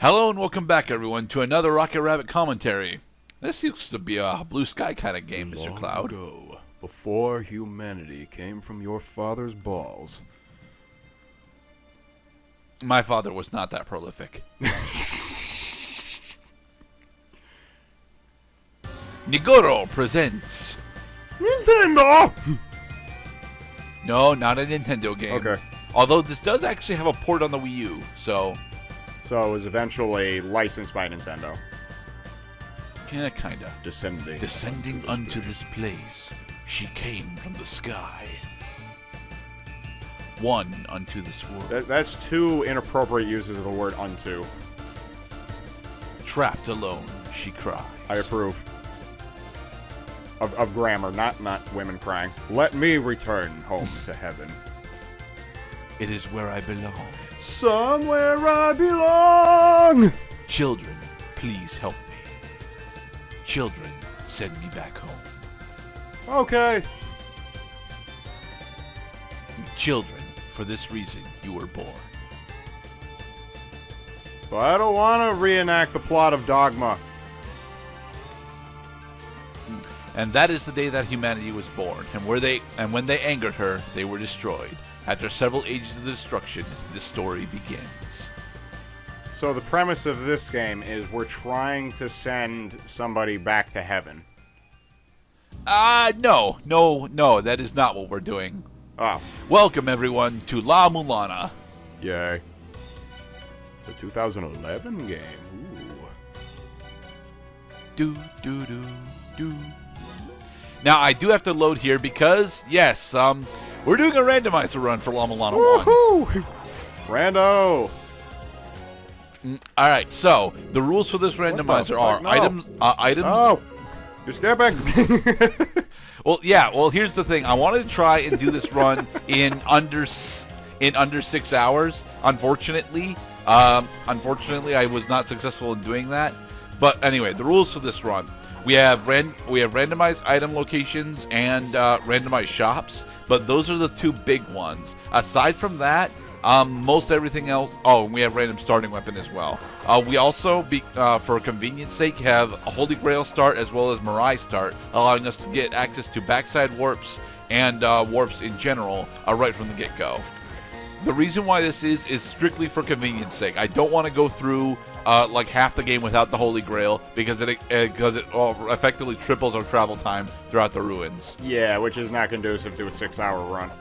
Hello and welcome back, everyone, to another Rocket Rabbit commentary. This used to be a blue sky kind of game, Mr. Cloud. Long ago, before humanity came from your father's balls. My father was not that prolific. Nigoro presents... Nintendo! No, not a Nintendo game. Okay. Although this does actually have a port on the Wii U, so... So it was eventually licensed by Nintendo. Yeah, kinda. Descending unto this place, she came from the sky. One unto this world. That's two inappropriate uses of the word unto. Trapped alone, she cries. I approve. Of grammar, not women crying. Let me return home to heaven. It is where I belong. Somewhere I belong! Children, please help me. Children, send me back home. Okay. Children, for this reason you were born. But I don't want to reenact the plot of Dogma. And that is the day that humanity was born, and when they angered her, they were destroyed. After several ages of destruction, the story begins. So the premise of this game is we're trying to send somebody back to heaven. No, that is not what we're doing. Oh. Welcome, everyone, to La-Mulana. Yay. It's a 2011 game. Ooh. Do. Now, I do have to load here because, yes, we're doing a randomizer run for La-Mulana 1. Woohoo! Rando! Alright, so, the rules for this randomizer are items... Oh! You're skipping! Well, here's the thing. I wanted to try and do this run in under 6 hours. Unfortunately, I was not successful in doing that. But anyway, the rules for this run. We have randomized item locations and randomized shops, but those are the two big ones. Aside from that, most everything else... Oh, and we have random starting weapon as well. We also, for convenience sake, have a Holy Grail start as well as Mirai start, allowing us to get access to backside warps and warps in general right from the get-go. The reason why this is strictly for convenience sake. I don't want to go through like half the game without the Holy Grail because it effectively triples our travel time throughout the ruins. Yeah, which is not conducive to a 6-hour run.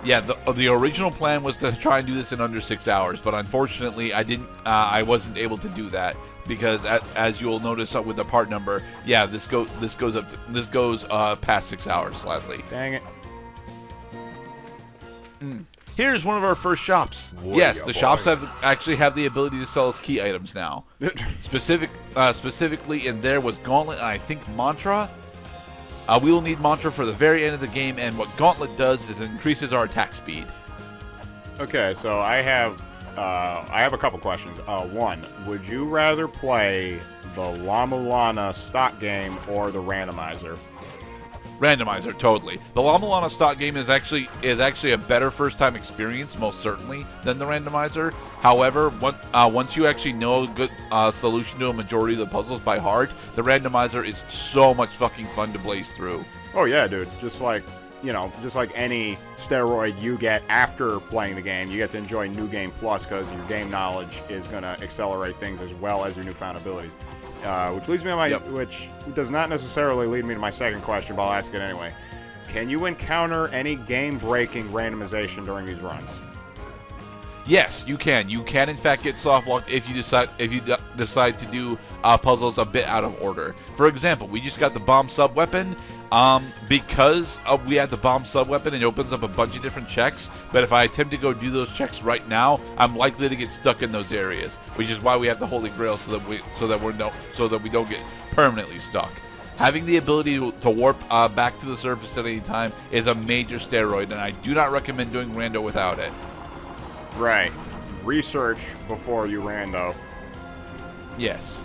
Yeah, the original plan was to try and do this in under 6 hours, but unfortunately, I wasn't able to do that because, as you'll notice with the part number, yeah, this goes past 6 hours slightly. Dang it. Here's one of our first shops. Yes, the shops actually have the ability to sell us key items now. Specifically in there was Gauntlet and I think Mantra. We will need Mantra for the very end of the game, and what Gauntlet does is it increases our attack speed. Okay, so I have a couple questions. One, would you rather play the La-Mulana stock game or the randomizer? Randomizer, totally. The La-Mulana stock game is actually a better first-time experience, most certainly, than the randomizer. However, once you actually know a good solution to a majority of the puzzles by heart, the randomizer is so much fucking fun to blaze through. Oh yeah, dude. Just like any steroid you get after playing the game, you get to enjoy New Game Plus because your game knowledge is going to accelerate things as well as your newfound abilities. Which leads me to which does not necessarily lead me to my second question, but I'll ask it anyway. Can you encounter any game-breaking randomization during these runs? Yes, you can. You can, in fact, get soft-locked if you decide to do puzzles a bit out of order. For example, we just got the bomb sub-weapon. Because we have the bomb sub-weapon, it opens up a bunch of different checks, but if I attempt to go do those checks right now, I'm likely to get stuck in those areas, which is why we have the Holy Grail so that we don't get permanently stuck. Having the ability to warp back to the surface at any time is a major steroid, and I do not recommend doing rando without it. Right. Research before you rando. Yes.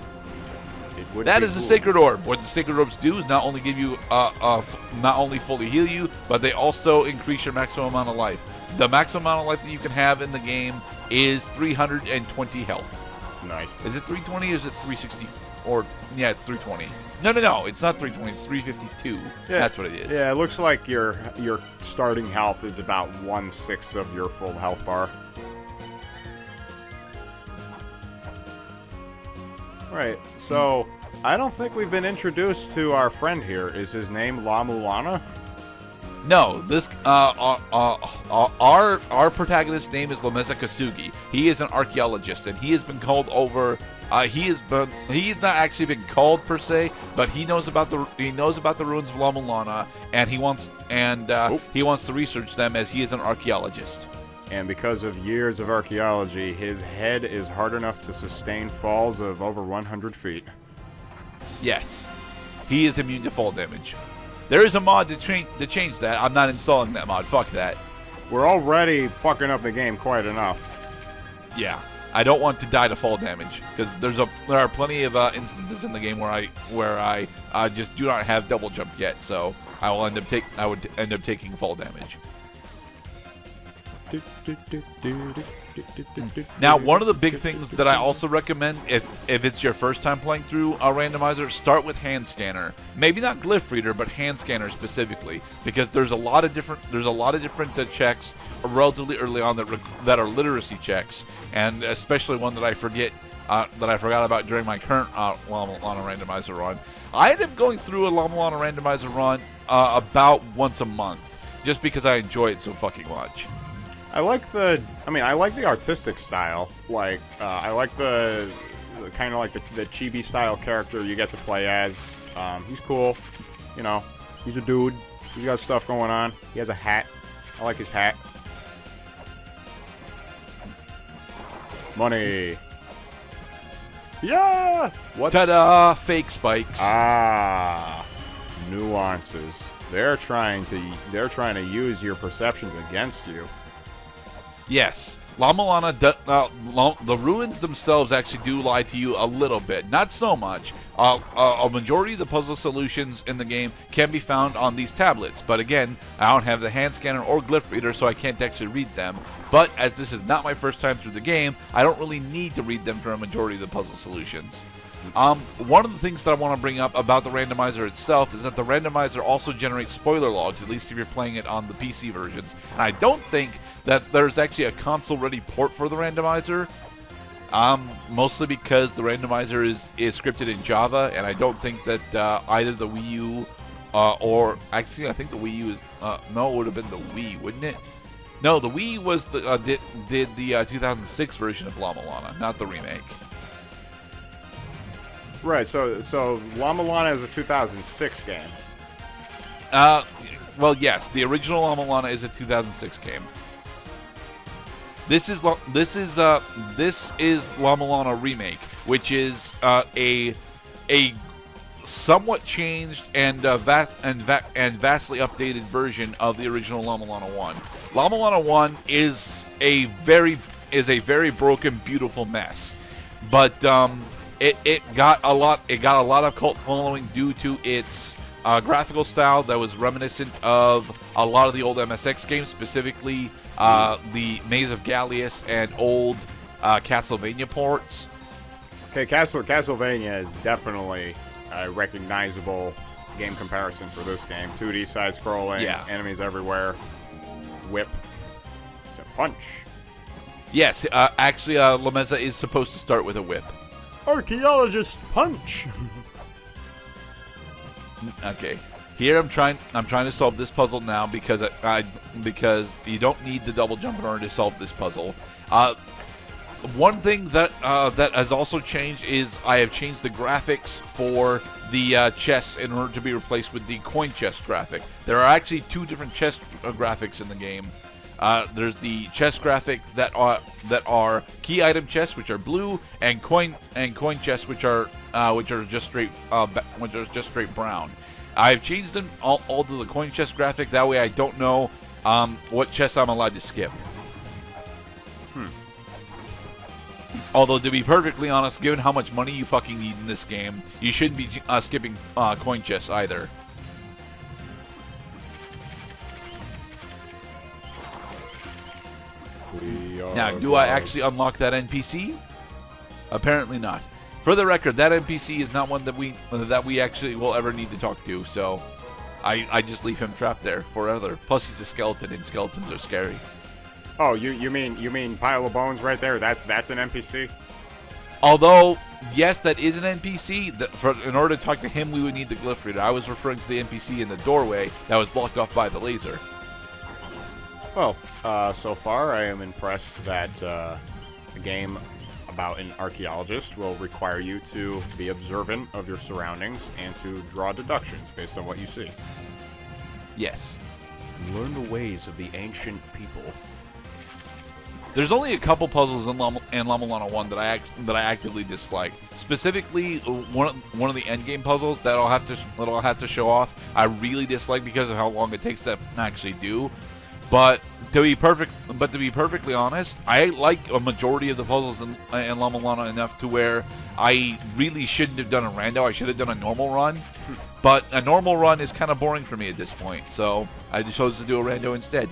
That is a Sacred Orb. What the Sacred Orbs do is not only give you, not only fully heal you, but they also increase your maximum amount of life. The maximum amount of life that you can have in the game is 320 health. Nice. Is it 320 or is it 360? Or, yeah, it's 320. No, it's not 320, it's 352. Yeah. That's what it is. Yeah, it looks like your starting health is about 1/6 of your full health bar. Right, so I don't think we've been introduced to our friend here. Is his name La-Mulana? No, this our protagonist's name is La-Mulana Kasugi. He is an archaeologist, and he has been called over. He's not actually been called per se, but he knows about the ruins of La-Mulana, and he wants to research them as he is an archaeologist. And because of years of archaeology, his head is hard enough to sustain falls of over 100 feet. Yes, he is immune to fall damage. There is a mod to change that. I'm not installing that mod. Fuck that. We're already fucking up the game quite enough. Yeah, I don't want to die to fall damage because there are plenty of instances in the game where I just do not have double jump yet, so I would end up taking fall damage. Now, one of the big things that I also recommend, if it's your first time playing through a randomizer, start with hand scanner. Maybe not glyph reader, but hand scanner specifically, because there's a lot of different checks relatively early on that are literacy checks, and especially one that I forgot about during my current La-Mulana Randomizer run. I end up going through a La-Mulana Randomizer run about once a month, just because I enjoy it so fucking much. I like the artistic style. Like, I like the kind of like the chibi style character you get to play as. He's cool. You know, he's a dude. He's got stuff going on. He has a hat. I like his hat. Money. Yeah! What? Ta-da! Fake spikes. Ah, nuances. They're trying to use your perceptions against you. Yes, La-Mulana, the ruins themselves actually do lie to you a little bit. Not so much. A majority of the puzzle solutions in the game can be found on these tablets. But again, I don't have the hand scanner or glyph reader, so I can't actually read them. But as this is not my first time through the game, I don't really need to read them for a majority of the puzzle solutions. One of the things that I want to bring up about the randomizer itself is that the randomizer also generates spoiler logs, at least if you're playing it on the PC versions. And I don't think that there's actually a console-ready port for the randomizer, mostly because the randomizer is scripted in Java, and I don't think that either the Wii U or actually I think the Wii U is no, it would have been the Wii, wouldn't it? No, the Wii was did the 2006 version of La-Mulana, not the remake. Right. So La-Mulana is a 2006 game. Well, yes, the original La-Mulana is a 2006 game. This is La-Mulana Remake, which is a somewhat changed and vastly updated version of the original La-Mulana 1. La-Mulana 1 is a very broken, beautiful mess, but it got a lot of cult following due to its graphical style that was reminiscent of a lot of the old MSX games, specifically the Maze of Gallius and old Castlevania ports. Okay, Castlevania is definitely a recognizable game comparison for this game. 2D side-scrolling, yeah. Enemies everywhere, whip, it's a punch. Yes, actually, La-Mulana is supposed to start with a whip. Archaeologist punch. Okay. Here I'm trying to solve this puzzle now because you don't need the double jump in order to solve this puzzle. One thing that has also changed is I have changed the graphics for the chests in order to be replaced with the coin chest graphic. There are actually two different chest graphics in the game. There's the chest graphics that are key item chests, which are blue, and coin chests, which are just straight brown. I've changed them all to the coin chest graphic. That way, I don't know what chests I'm allowed to skip. Although, to be perfectly honest, given how much money you fucking need in this game, you shouldn't be skipping coin chests either. We Now, do I actually unlock that NPC? Apparently not. For the record, that NPC is not one that we actually will ever need to talk to, so I just leave him trapped there forever. Plus, he's a skeleton, and skeletons are scary. Oh, you mean Pile of Bones right there? That's an NPC? Although, yes, that is an NPC. In order to talk to him, we would need the glyph reader. I was referring to the NPC in the doorway that was blocked off by the laser. Well, so far I am impressed that a game about an archaeologist will require you to be observant of your surroundings and to draw deductions based on what you see. Yes. Learn the ways of the ancient people. There's only a couple puzzles in La-Mulana 1 that I actively dislike. Specifically, one of the endgame puzzles that I'll have to show off. I really dislike because of how long it takes to actually do. But to be perfectly honest, I like a majority of the puzzles in La-Mulana enough to where I really shouldn't have done a rando. I should have done a normal run. But a normal run is kind of boring for me at this point, so I chose to do a rando instead.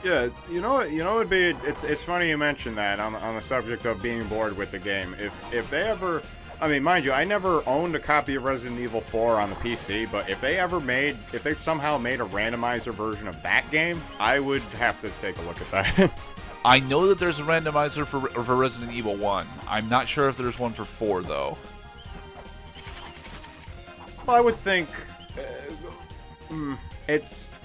Yeah, it's funny you mentioned that on the subject of being bored with the game. If they ever, I mean, mind you, I never owned a copy of Resident Evil 4 on the PC, but if they somehow made a randomizer version of that game, I would have to take a look at that. I know that there's a randomizer for Resident Evil 1. I'm not sure if there's one for 4 though. Well, I would think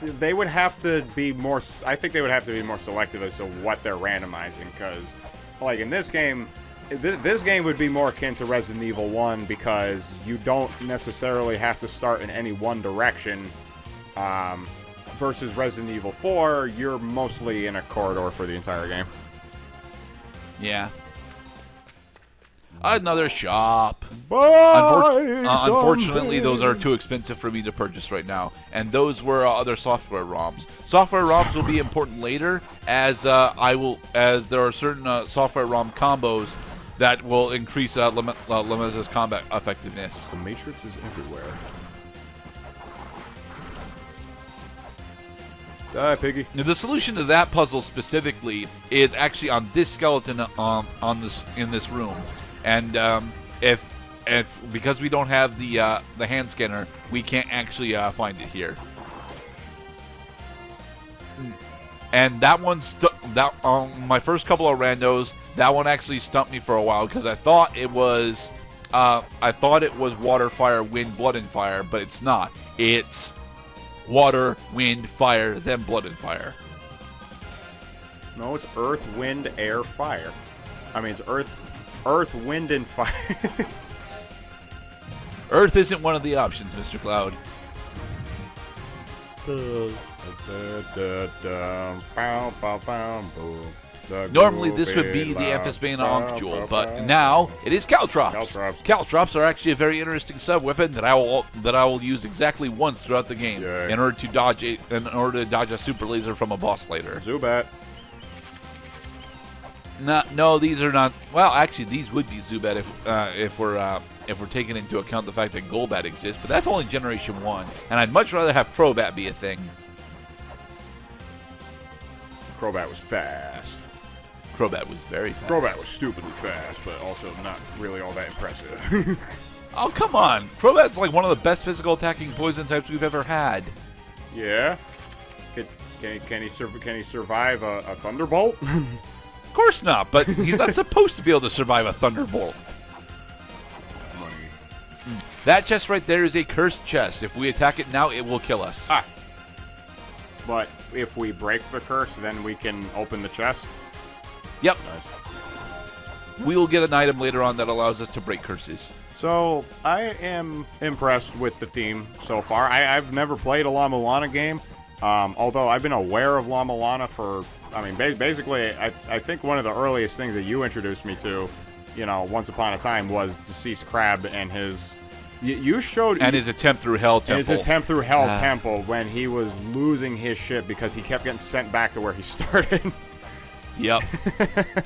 they would have to be more. I think they would have to be more selective as to what they're randomizing, because, like in this game, this game would be more akin to Resident Evil 1 because you don't necessarily have to start in any one direction. Versus Resident Evil 4, you're mostly in a corridor for the entire game. Yeah. Another shop. Unfortunately, those are too expensive for me to purchase right now, and those were other software ROMs. Software ROMs will be important later, as there are certain software ROM combos that will increase Lemez's combat effectiveness. The Matrix is everywhere. Die, piggy. Now, the solution to that puzzle specifically is actually on this skeleton in this room. And if because we don't have the hand scanner, we can't actually find it here. And that my first couple of randos, that one actually stumped me for a while because I thought it was water, fire, wind, blood, and fire, but it's not. It's water, wind, fire, then blood and fire. No, it's earth, wind, air, fire. I mean, it's earth, wind, and fire. Earth isn't one of the options, Mr. Cloud. Normally this would be the Amphisbane Ankh Jewel, but now it is Caltrops. Caltrops are actually a very interesting sub-weapon that I will use exactly once throughout the game in order to dodge a super laser from a boss later. Zubat. No, these are not. Well, actually, these would be Zubat if we're taking into account the fact that Golbat exists, but that's only Generation 1, and I'd much rather have Crobat be a thing. Crobat was fast. Crobat was very fast. Crobat was stupidly fast, but also not really all that impressive. Oh, come on. Crobat's like one of the best physical attacking poison types we've ever had. Yeah? Can he survive a Thunderbolt? Of course not, but he's not supposed to be able to survive a Thunderbolt. Money. That chest right there is a cursed chest. If we attack it now, it will kill us. Ah. But if we break the curse, then we can open the chest? Yep. Nice. We will get an item later on that allows us to break curses. So, I am impressed with the theme so far. I've never played a La-Mulana game, although I've been aware of La-Mulana for, I mean, basically, I think one of the earliest things that you introduced me to, once upon a time, was Deceased Crab and his... You showed... And his attempt through Hell Temple. His attempt through Hell Temple when he was losing his shit because he kept getting sent back to where he started. Yep.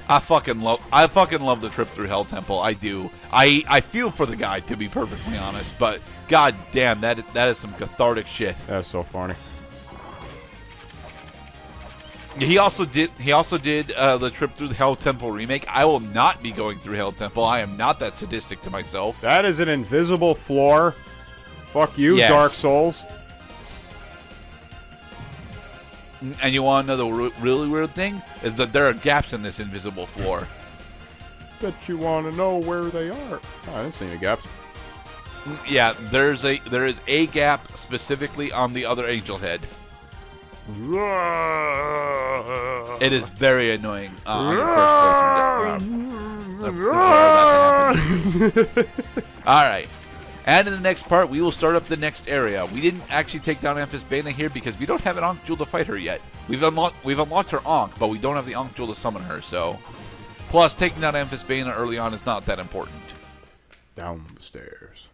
I fucking love the trip through Hell Temple. I do. I feel for the guy, to be perfectly honest, but god damn, that is some cathartic shit. That's so funny. He also did the trip through the Hell Temple remake. I will not be going through Hell Temple. I am not that sadistic to myself. That is an invisible floor. Fuck you, Yes. Dark Souls. And you want to know the really weird thing? Is that there are gaps in this invisible floor. Bet you want to know where they are. Oh, I didn't see any gaps. Yeah, there is a gap specifically on the other angel head. It is very annoying on the first place. All right. And in the next part, we will start up the next area. We didn't actually take down Emphas Bana here because we don't have an Ankh Jewel to fight her yet. We've unlocked her Ankh, but we don't have the Ankh Jewel to summon her, so... Plus, taking down Emphas Bana early on is not that important. Down the stairs.